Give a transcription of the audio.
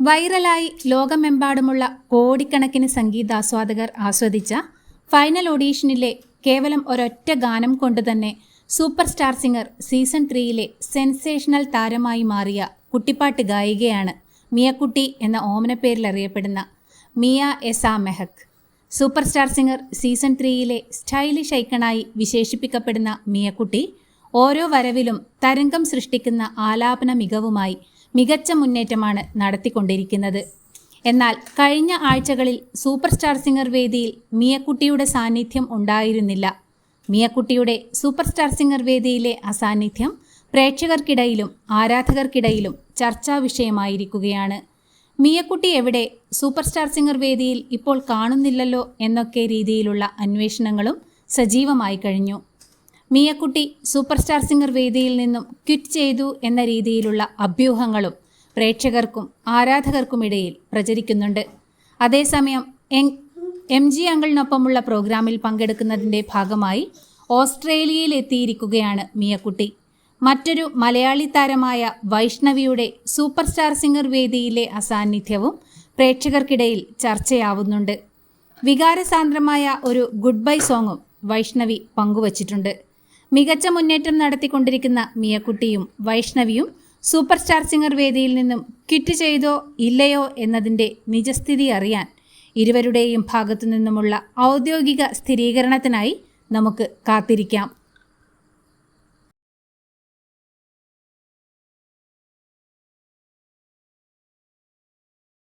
വൈറലായി ലോകമെമ്പാടുമുള്ള കോടിക്കണക്കിന് സംഗീതാസ്വാദകർ ആസ്വദിച്ച ഫൈനൽ ഓഡീഷനിലെ കേവലം ഒരൊറ്റ ഗാനം കൊണ്ടുതന്നെ സൂപ്പർ സ്റ്റാർ സിംഗർ സീസൺ 3-യിലെ സെൻസേഷണൽ താരമായി മാറിയ കുട്ടിപ്പാട്ട് ഗായികയാണ് മിയക്കുട്ടി എന്ന ഓമനപ്പേരിൽ അറിയപ്പെടുന്ന Miya Essa Mehak. Super star singer season 3-യിലെ സ്റ്റൈലിഷ് ഐക്കണായി വിശേഷിപ്പിക്കപ്പെടുന്ന മിയക്കുട്ടി ഓരോ വരവിലും തരംഗം സൃഷ്ടിക്കുന്ന ആലാപന മികവുമായി മികച്ച മുന്നേറ്റമാണ് നടത്തിക്കൊണ്ടിരിക്കുന്നത്. എന്നാൽ കഴിഞ്ഞ ആഴ്ചകളിൽ സൂപ്പർ സ്റ്റാർ സിംഗർ വേദിയിൽ മിയക്കുട്ടിയുടെ സാന്നിധ്യം ഉണ്ടായിരുന്നില്ല. മിയക്കുട്ടിയുടെ സൂപ്പർ സ്റ്റാർ സിംഗർ വേദിയിലെ അസാന്നിധ്യം പ്രേക്ഷകർക്കിടയിലും ആരാധകർക്കിടയിലും ചർച്ചാ വിഷയമായിരിക്കുകയാണ്. മിയക്കുട്ടി എവിടെ, സൂപ്പർ സ്റ്റാർ സിംഗർ വേദിയിൽ ഇപ്പോൾ കാണുന്നില്ലല്ലോ എന്നൊക്കെ രീതിയിലുള്ള അന്വേഷണങ്ങളും സജീവമായി കഴിഞ്ഞു. മിയക്കുട്ടി സൂപ്പർ സ്റ്റാർ സിംഗർ വേദിയിൽ നിന്നും ക്വിറ്റ് ചെയ്തു എന്ന രീതിയിലുള്ള അഭ്യൂഹങ്ങളും പ്രേക്ഷകർക്കും ആരാധകർക്കുമിടയിൽ പ്രചരിക്കുന്നുണ്ട്. അതേസമയം MG അങ്കിളിനൊപ്പമുള്ള പ്രോഗ്രാമിൽ പങ്കെടുക്കുന്നതിൻ്റെ ഭാഗമായി ഓസ്ട്രേലിയയിൽ എത്തിയിരിക്കുകയാണ് മിയക്കുട്ടി. മറ്റൊരു മലയാളി താരമായ വൈഷ്ണവിയുടെ സൂപ്പർ സ്റ്റാർ സിംഗർ വേദിയിലെ അസാന്നിധ്യവും പ്രേക്ഷകർക്കിടയിൽ ചർച്ചയാവുന്നുണ്ട്. വികാരസാന്ദ്രമായ ഒരു ഗുഡ് ബൈ സോങ്ങും വൈഷ്ണവി പങ്കുവച്ചിട്ടുണ്ട്. മികച്ച മുന്നേറ്റം നടത്തിക്കൊണ്ടിരിക്കുന്ന മിയക്കുട്ടിയും വൈഷ്ണവിയും സൂപ്പർ സ്റ്റാർ സിംഗർ വേദിയിൽ നിന്നും ക്വിറ്റ് ചെയ്തോ ഇല്ലയോ എന്നതിൻ്റെ നിജസ്ഥിതി അറിയാൻ ഇരുവരുടെയും ഭാഗത്തു നിന്നുമുള്ള ഔദ്യോഗിക സ്ഥിരീകരണത്തിനായി നമുക്ക് കാത്തിരിക്കാം.